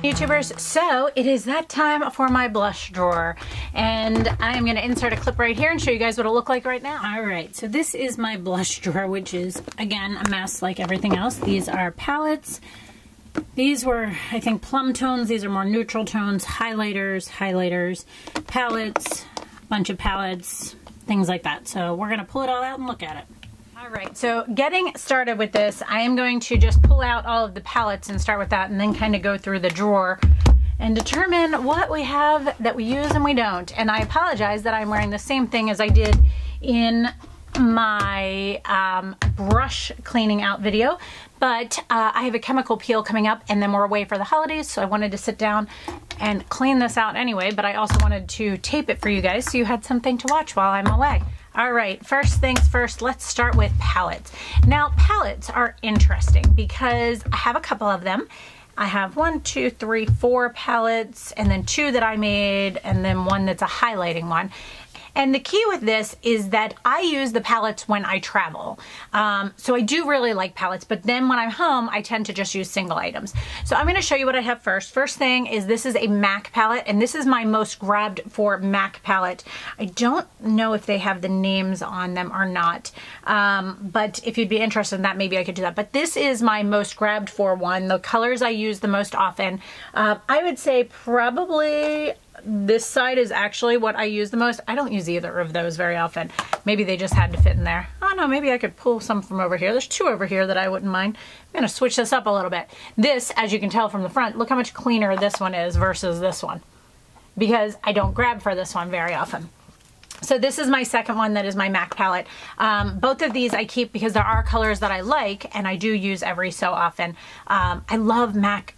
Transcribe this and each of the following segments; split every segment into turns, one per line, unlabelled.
YouTubers, so it is that time for my blush drawer, and I'm going to insert a clip right here and show you guys what it'll look like right now. Alright, so this is my blush drawer, which is again a mess like everything else. These are palettes. These were, I think, plum tones. These are more neutral tones, highlighters, palettes, bunch of palettes, things like that. So we're going to pull it all out and look at it. Alright, so getting started with this, I am going to just pull out all of the palettes and start with that, and then kind of go through the drawer and determine what we have that we use and we don't. And I apologize that I'm wearing the same thing as I did in my brush cleaning out video, but I have a chemical peel coming up and then we're away for the holidays, so I wanted to sit down and clean this out anyway, but I also wanted to tape it for you guys so you had something to watch while I'm away. Alright, first things first, let's start with palettes. Now, palettes are interesting because I have a couple of them. I have 1, 2, 3, 4 palettes, and then 2 that I made, and then one that's a highlighting one. And the key with this is that I use the palettes when I travel. So I do really like palettes, but then when I'm home, I tend to just use single items. So I'm gonna show you what I have first. First thing is this is a MAC palette, and this is my most grabbed for MAC palette. I don't know if they have the names on them or not, but if you'd be interested in that, maybe I could do that. But this is my most grabbed for one. The colors I use the most often. I would say probably this side is actually what I use the most. I don't use either of those very often. Maybe they just had to fit in there. Oh no, maybe I could pull some from over here. There's 2 over here that I wouldn't mind. I'm gonna switch this up a little bit. This, as you can tell from the front, look how much cleaner this one is versus this one, because I don't grab for this one very often. So this is my second one that is my MAC palette. Both of these I keep because there are colors that I like and I do use every so often. I love MAC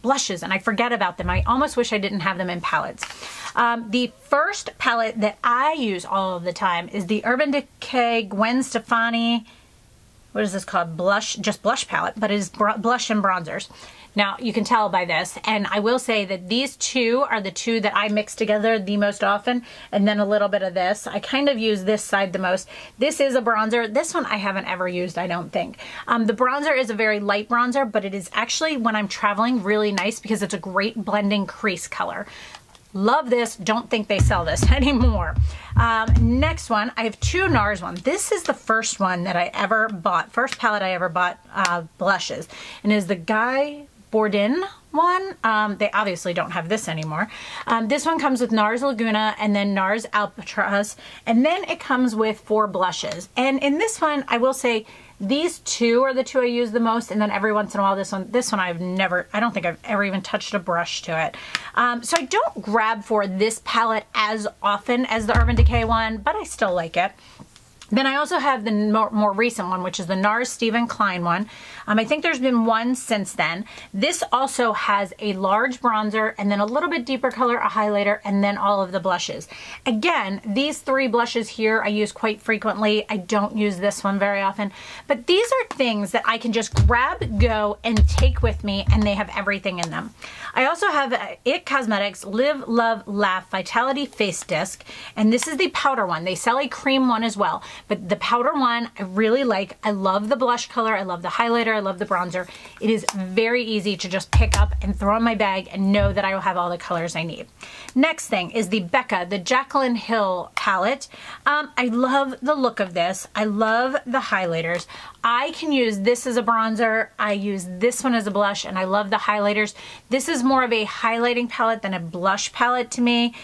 blushes and I forget about them. I almost wish I didn't have them in palettes. The first palette that I use all of the time is the Urban Decay Gwen Staffani, what is this called? Blush, just blush palette, but it is blush and bronzers. Now you can tell by this, and I will say that these 2 are the 2 that I mix together the most often, and then a little bit of this. I kind of use this side the most. This is a bronzer. This one I haven't ever used, I don't think. The bronzer is a very light bronzer, but it is actually, when I'm traveling, really nice because it's a great blending crease color. Love this. Don't think they sell this anymore. Next one, I have 2 Nars ones. This is the first one that I ever bought, first palette I ever bought blushes, and is the Guy Bourdin one. They obviously don't have this anymore. This one comes with Nars Laguna and then Nars Alcatraz, and then it comes with 4 blushes. And in this one, I will say these 2 are the 2 I use the most, and then every once in a while this one I've never, I don't think I've ever even touched a brush to it. So I don't grab for this palette as often as the Urban Decay one, but I still like it. Then I also have the more recent one, which is the Nars Stephen Klein one. I think there's been one since then. This also has a large bronzer and then a little bit deeper color, a highlighter, and then all of the blushes. Again, these 3 blushes here I use quite frequently. I don't use this one very often, but these are things that I can just grab, go, and take with me, and they have everything in them. I also have IT Cosmetics Live, Love, Laugh Vitality Face Disc, and this is the powder one. They sell a cream one as well, but the powder one I really like. I love the blush color, I love the highlighter, I love the bronzer. It is very easy to just pick up and throw in my bag and know that I will have all the colors I need. Next thing is the Becca, the Jacqueline Hill palette. I love the look of this. I love the highlighters. I can use this as a bronzer, I use this one as a blush, and I love the highlighters. This is more of a highlighting palette than a blush palette to me.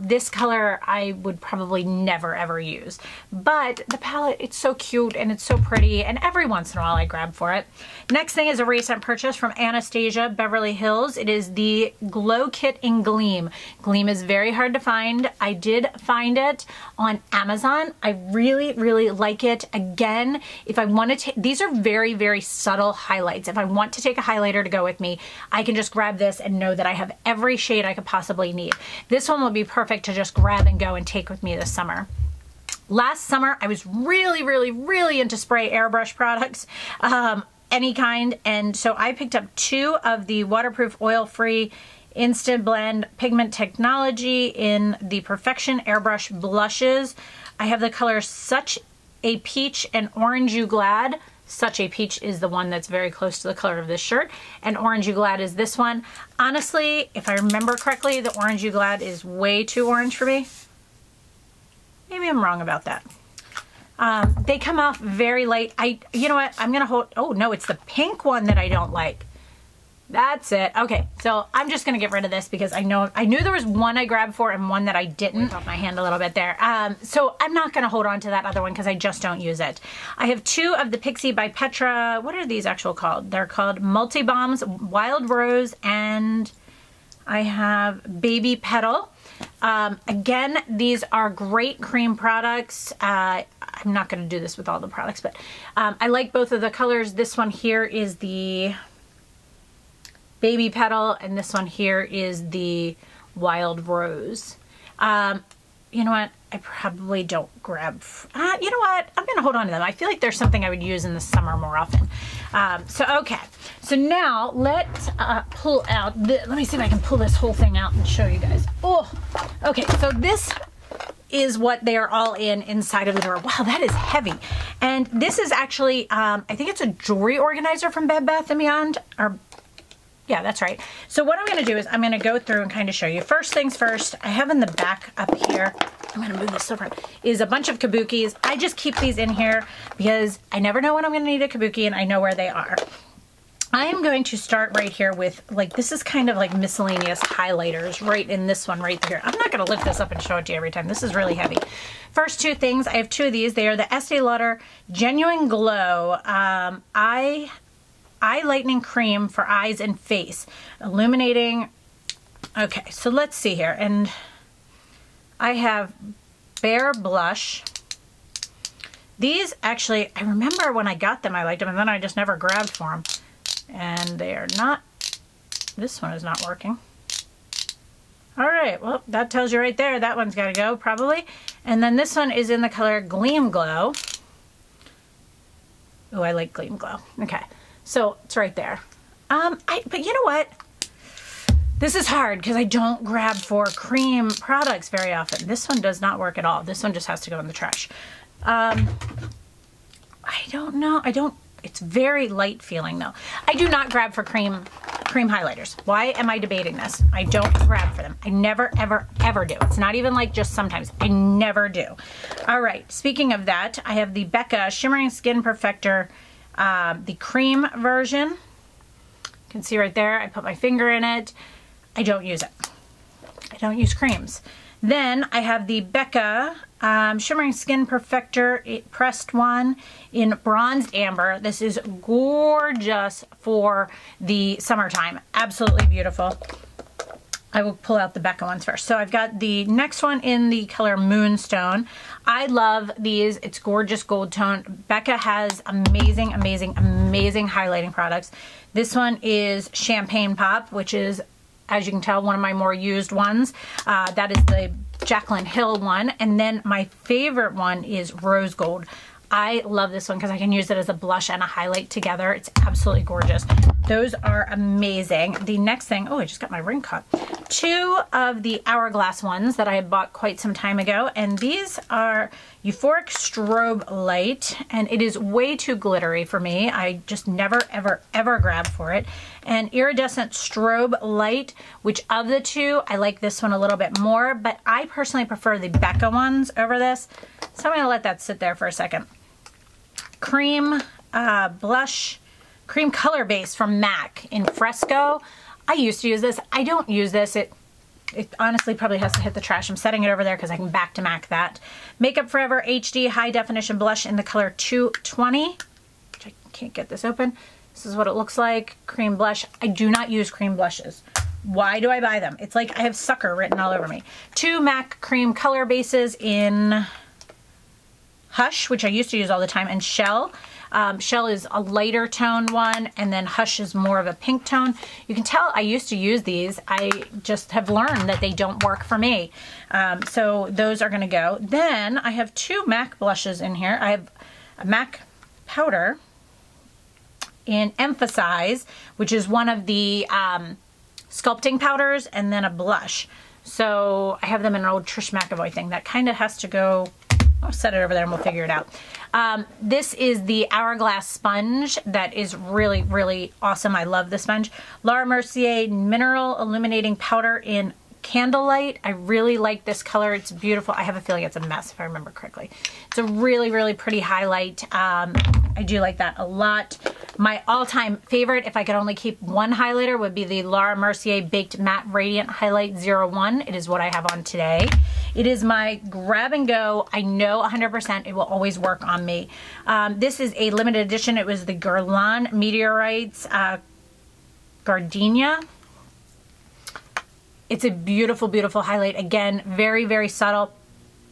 This color I would probably never ever use. But the palette, it's so cute and it's so pretty, and every once in a while I grab for it. Next thing is a recent purchase from Anastasia Beverly Hills. It is the Glow Kit in Gleam. Gleam is very hard to find. I did find it on Amazon. I really, really like it. Again, if I want to take, these are very, very subtle highlights. If I want to take a highlighter to go with me, I can just grab this and know that I have every shade I could possibly need. This one will be perfect to just grab and go and take with me this summer. Last summer, I was really, really, really into spray airbrush products, any kind, and so I picked up 2 of the waterproof, oil-free Instant Blend Pigment Technology in the Perfection Airbrush Blushes. I have the colors Such a Peach and Orange You Glad. Such a Peach is the one that's very close to the color of this shirt. And Orange You Glad is this one. Honestly, if I remember correctly, the Orange You Glad is way too orange for me. Maybe I'm wrong about that. They come off very light. You know what? I'm going to hold... Oh, no, it's the pink one that I don't like. That's it. Okay, so I'm just going to get rid of this because I knew there was one I grabbed for and one that I didn't. Off my hand a little bit there. So I'm not going to hold on to that other one because I just don't use it. I have two of the Pixi by Petra. What are these actually called? They're called Multi Bombs, Wild Rose, and I have Baby Petal. Again, these are great cream products. I'm not going to do this with all the products, but I like both of the colors. This one here is the Baby Petal, and this one here is the Wild Rose. You know what? I probably don't grab... you know what? I'm going to hold on to them. I feel like there's something I would use in the summer more often. Okay. So now let's pull out... Let me see if I can pull this whole thing out and show you guys. Oh, okay. So this is what they are all inside of the drawer. Wow, that is heavy. And this is actually, I think it's a jewelry organizer from Bed Bath & Beyond, or... Yeah, that's right. So what I'm going to do is I'm going to go through and kind of show you. First things first, I have in the back up here, I'm going to move this over, is a bunch of kabukis. I just keep these in here because I never know when I'm going to need a kabuki and I know where they are. I am going to start right here with, like, this is kind of like miscellaneous highlighters right in this one right here. I'm not going to lift this up and show it to you every time. This is really heavy. First two things, I have two of these. They are the Estee Lauder Genuine Glow. Eye Lightening Cream for eyes and face. Illuminating. Okay, so let's see here. And I have Bare Blush. These actually, I remember when I got them, I liked them, and then I just never grabbed for them. And they are not, this one is not working. All right, well, that tells you right there. That one's got to go, probably. And then this one is in the color Gleam Glow. Oh, I like Gleam Glow. Okay. So it's right there. But you know what? This is hard because I don't grab for cream products very often. This one does not work at all. This one just has to go in the trash. I don't know. It's very light feeling though. I do not grab for cream highlighters. Why am I debating this? I don't grab for them. I never, ever, ever do. It's not even like just sometimes. I never do. All right. Speaking of that, I have the Becca Shimmering Skin Perfector, the cream version. You can see right there, I put my finger in it. I don't use it. I don't use creams. Then I have the Becca Shimmering Skin Perfector pressed one in Bronzed Amber. This is gorgeous for the summertime. Absolutely beautiful. I will pull out the Becca ones first. So I've got the next one in the color Moonstone. I love these. It's gorgeous gold tone. Becca has amazing, amazing, amazing highlighting products. This one is Champagne Pop, which is, as you can tell, one of my more used ones. That is the Jacqueline Hill one. And then my favorite one is Rose Gold. I love this one because I can use it as a blush and a highlight together. It's absolutely gorgeous. Those are amazing. The next thing, oh, I just got my ring caught. Two of the Hourglass ones that I had bought quite some time ago, and these are Euphoric Strobe Light, and it is way too glittery for me. I just never, ever, ever grab for it. And Iridescent Strobe Light, which of the two, I like this one a little bit more, but I personally prefer the Becca ones over this. So I'm going to let that sit there for a second. Cream blush, cream color base from MAC in Fresco. I used to use this. I don't use this. It honestly probably has to hit the trash. I'm setting it over there because I can back to MAC that. Makeup Forever HD High Definition Blush in the color 220. Which I can't get this open. This is what it looks like. Cream blush. I do not use cream blushes. Why do I buy them? It's like I have sucker written all over me. Two MAC cream color bases in Hush, which I used to use all the time, and Shell. Shell is a lighter tone one, and then Hush is more of a pink tone. You can tell I used to use these. I just have learned that they don't work for me. So those are going to go. Then I have two MAC blushes in here. I have a MAC powder in Emphasize, which is one of the sculpting powders, and then a blush. So I have them in an old Trish McAvoy thing. That kind of has to go. I'll set it over there and we'll figure it out. This is the Hourglass sponge that is really, really awesome. I love the sponge. Laura Mercier Mineral Illuminating Powder in Candlelight. I really like this color. It's beautiful. I have a feeling it's a mess if I remember correctly. It's a really, really pretty highlight. I do like that a lot. My all-time favorite, if I could only keep one highlighter, would be the Laura Mercier Baked Matte Radiant Highlight 01. It is what I have on today. It is my grab and go. I know 100% it will always work on me. This is a limited edition. It was the Guerlain Meteorites Gardenia. It's a beautiful, beautiful highlight. Again, very, very subtle.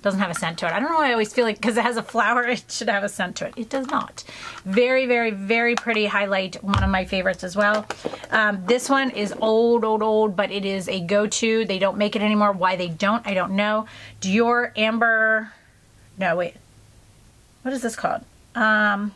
Doesn't have a scent to it. I don't know why I always feel like because it has a flower, it should have a scent to it. It does not. Very, very, very pretty highlight. One of my favorites as well. This one is old, but it is a go-to. They don't make it anymore. Why they don't, I don't know. Dior Amber... No, wait. What is this called? Amber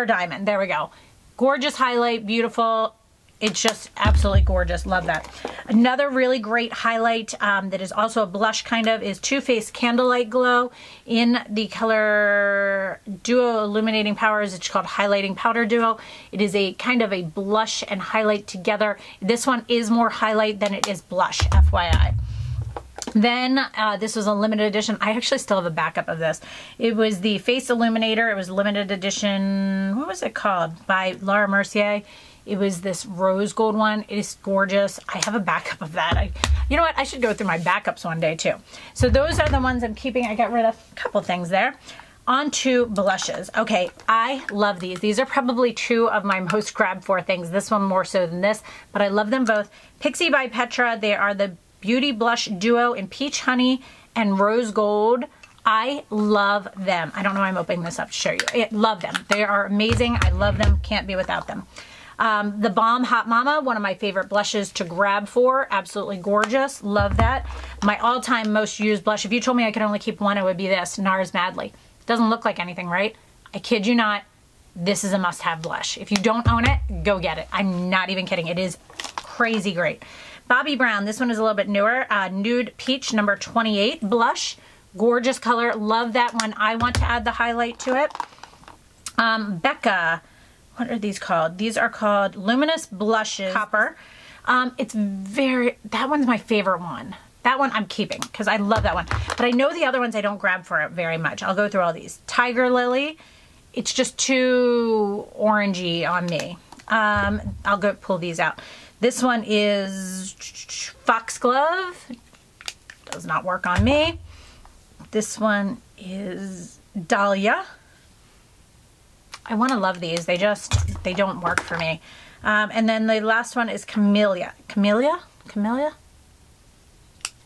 Diamond. There we go. Gorgeous highlight. Beautiful. It's just absolutely gorgeous. Love that. Another really great highlight that is also a blush kind of is Too Faced Candlelight Glow in the color Duo Illuminating Powers. It's called Highlighting Powder Duo. It is a kind of a blush and highlight together. This one is more highlight than it is blush, FYI. Then this was a limited edition. I actually still have a backup of this. It was the Face Illuminator. It was limited edition. What was it called? By Laura Mercier. It was this rose gold one. It is gorgeous. I have a backup of that. You know what? I should go through my backups one day too. So those are the ones I'm keeping. I got rid of a couple things there. On to blushes. Okay, I love these. These are probably two of my most grabbed for things. This one more so than this, but I love them both. Pixie by Petra. They are the Beauty Blush Duo in Peach Honey and Rose Gold. I love them. I don't know why I'm opening this up to show you. I love them. They are amazing. I love them. Can't be without them. The Balm Hot Mama, one of my favorite blushes to grab for. Absolutely gorgeous. Love that. My all-time most used blush. If you told me I could only keep one, it would be this, Nars Madly. Doesn't look like anything, right? I kid you not. This is a must-have blush. If you don't own it, go get it. I'm not even kidding. It is crazy great. Bobbi Brown. This one is a little bit newer. Nude Peach number 28 blush. Gorgeous color. Love that one. I want to add the highlight to it. Becca. What are these called? These are called Luminous Blushes Copper. That one's my favorite one. That one I'm keeping because I love that one. But I know the other ones I don't grab for it very much. I'll go through all these. Tiger Lily. It's just too orangey on me. I'll go pull these out. This one is Foxglove. Does not work on me. This one is Dahlia. I want to love these. They don't work for me. And then the last one is Camellia. Camellia?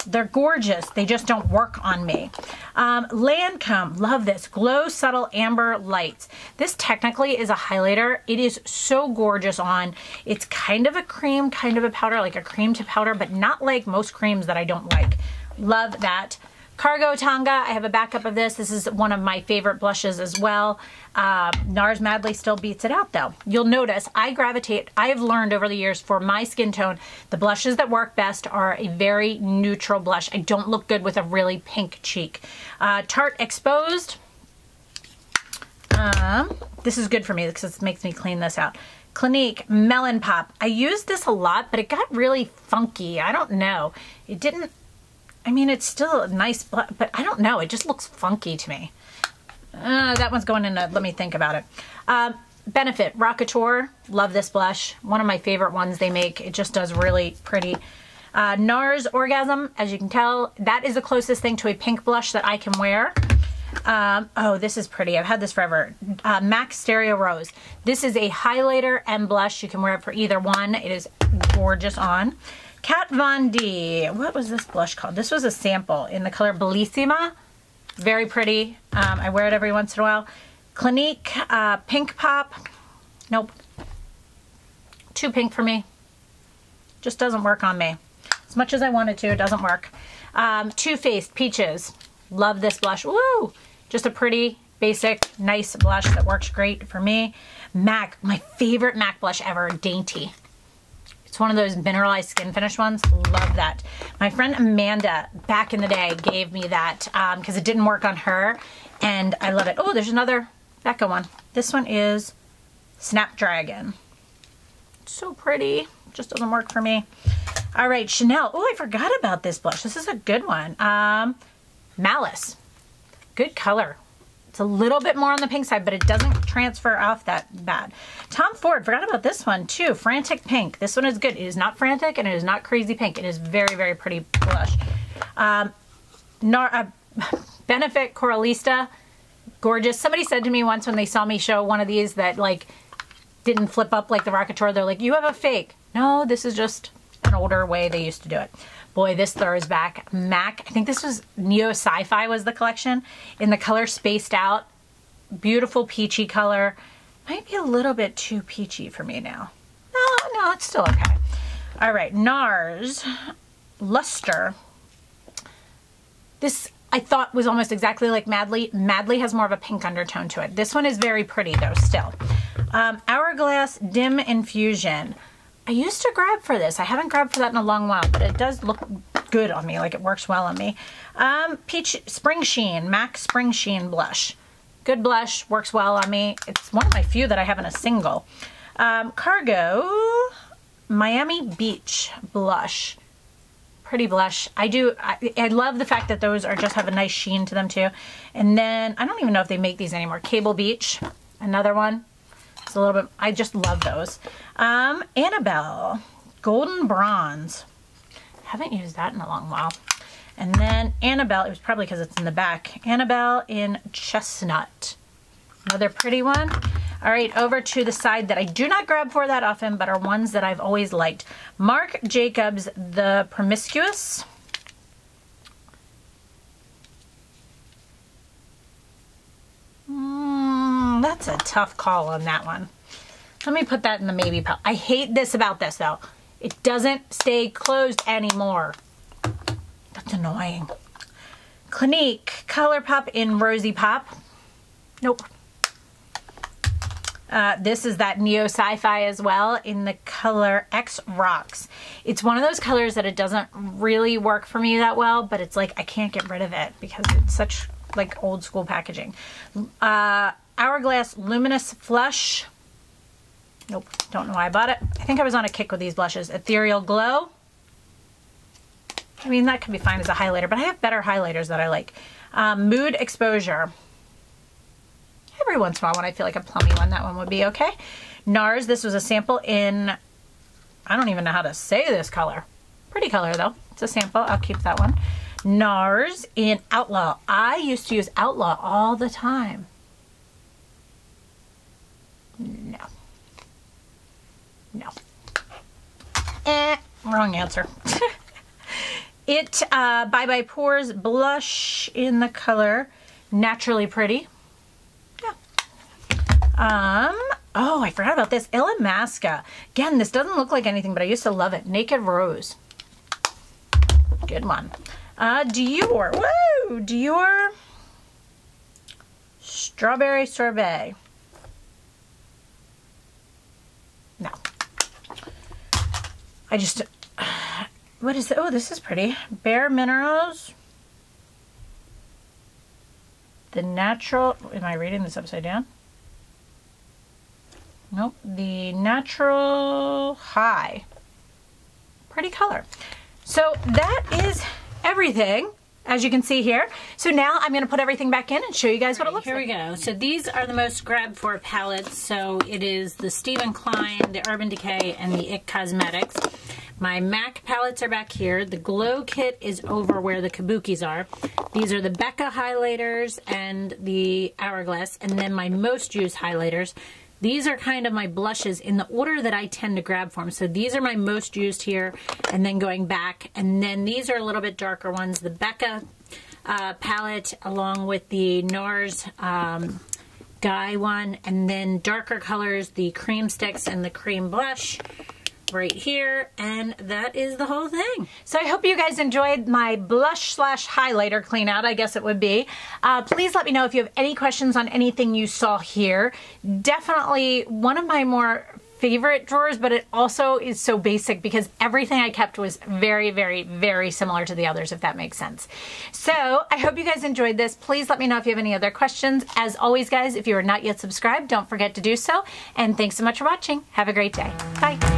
They're gorgeous. They just don't work on me. Lancome. Love this. Glow Subtle Amber Lights. This technically is a highlighter. It is so gorgeous on. It's kind of a cream, kind of a powder, like a cream to powder, but not like most creams that I don't like. Love that. Cargo Tanga, I have a backup of this. This is one of my favorite blushes as well. Nars Madly still beats it out though. You'll notice I have learned over the years for my skin tone, the blushes that work best are a very neutral blush. I don't look good with a really pink cheek. Tarte Exposed. This is good for me because it makes me clean this out. Clinique Melon Pop. I used this a lot, but it got really funky. I don't know. It didn't... I mean, it's still a nice, but I don't know. It just looks funky to me. That one's going in a, let me think about it. Benefit Rockateur. Love this blush. One of my favorite ones they make. It just does really pretty. Nars Orgasm, as you can tell, that is the closest thing to a pink blush that I can wear. Oh, this is pretty. I've had this forever. MAC Stereo Rose. This is a highlighter and blush. You can wear it for either one. It is gorgeous on. Kat Von D. What was this blush called? This was a sample in the color Belesima. Very pretty. I wear it every once in a while. Clinique Pink Pop. Nope. Too pink for me. Just doesn't work on me. As much as I wanted to, it doesn't work. Too Faced Peaches. Love this blush. Woo! Just a pretty, basic, nice blush that works great for me. MAC. My favorite MAC blush ever. Dainty. It's one of those mineralized skin finish ones. Love that. My friend Amanda back in the day gave me that because it didn't work on her, and I love it. Oh, there's another Becca one. This one is Snapdragon. So pretty. Just doesn't work for me. All right, Chanel. Oh, I forgot about this blush. This is a good one. Malice. Good color. It's a little bit more on the pink side, but it doesn't transfer off that bad. Tom Ford, forgot about this one too. Frantic Pink. This one is good. It is not frantic and it is not crazy pink. It is very, very pretty blush. Benefit Coralista. Gorgeous. Somebody said to me once when they saw me show one of these that like didn't flip up like the Rocketeur. They're like, you have a fake. No, this is just an older way they used to do it. Boy, this throws back MAC. I think this was Neo Sci-Fi was the collection. In the color Spaced Out. Beautiful peachy color. Might be a little bit too peachy for me now. No, it's still okay. All right, Nars Luster. This I thought was almost exactly like Madly. Madly has more of a pink undertone to it. This one is very pretty though still. Hourglass Dim Infusion. I used to grab for this. I haven't grabbed for that in a long while, but it does look good on me, like it works well on me. Peach Spring Sheen, MAC Spring Sheen blush. Good blush, works well on me. It's one of my few that I have in a single. Cargo Miami Beach blush. Pretty blush. I love the fact that those are just have a nice sheen to them too. And then, I don't even know if they make these anymore. Cable Beach, another one. It's a little bit, I just love those. Annabelle, Golden Bronze. Haven't used that in a long while. And then Annabelle, it was probably because it's in the back. Annabelle in Chestnut. Another pretty one. All right, over to the side that I do not grab for that often, but are ones that I've always liked. Marc Jacobs, the Promiscuous. That's a tough call on that one. Let me put that in the maybe pile. I hate this about this though. It doesn't stay closed anymore. That's annoying. Clinique Colourpop in Rosy Pop. Nope. This is that Neo Sci-Fi as well in the color X Rocks. It's one of those colors that it doesn't really work for me that well, but it's like I can't get rid of it because it's such like old school packaging. Hourglass Luminous Flush. Nope, don't know why I bought it. I think I was on a kick with these blushes. Ethereal Glow. I mean, that could be fine as a highlighter, but I have better highlighters that I like. Mood Exposure. Every once in a while when I feel like a plummy one, that one would be okay. Nars, this was a sample in, I don't even know how to say this color. Pretty color though. It's a sample. I'll keep that one. Nars in Outlaw. I used to use Outlaw all the time. No. No. Wrong answer. It Bye Bye Pores blush in the color Naturally Pretty. Yeah. Oh, I forgot about this. Illamasqua. Again, this doesn't look like anything, but I used to love it. Naked Rose. Good one. Dior. Woo! Dior Strawberry Sorbet. No. I just, what is it? Oh, this is pretty. Bare Minerals. The Natural, am I reading this upside down? Nope. The Natural High. Pretty color. So that is everything, as you can see here. So now I'm going to put everything back in and show you guys what it looks like. Here we go. So these are the most grabbed for palettes. So it is the Stephen Klein, the Urban Decay, and the IT Cosmetics. My MAC palettes are back here. The Glow Kit is over where the Kabukis are. These are the Becca highlighters and the Hourglass, and then my most used highlighters. These are kind of my blushes in the order that I tend to grab for them. So these are my most used here, and then going back. And then these are a little bit darker ones. The Becca palette along with the Nars Guy one, and then darker colors, the Cream Sticks and the Cream Blush right here, and that is the whole thing. So I hope you guys enjoyed my blush slash highlighter clean out, I guess it would be. Please let me know if you have any questions on anything you saw here. Definitely one of my more favorite drawers, but it also is so basic because everything I kept was very, very, very similar to the others, if that makes sense. So I hope you guys enjoyed this. Please let me know if you have any other questions. As always, guys, if you are not yet subscribed, don't forget to do so. And thanks so much for watching. Have a great day. Bye.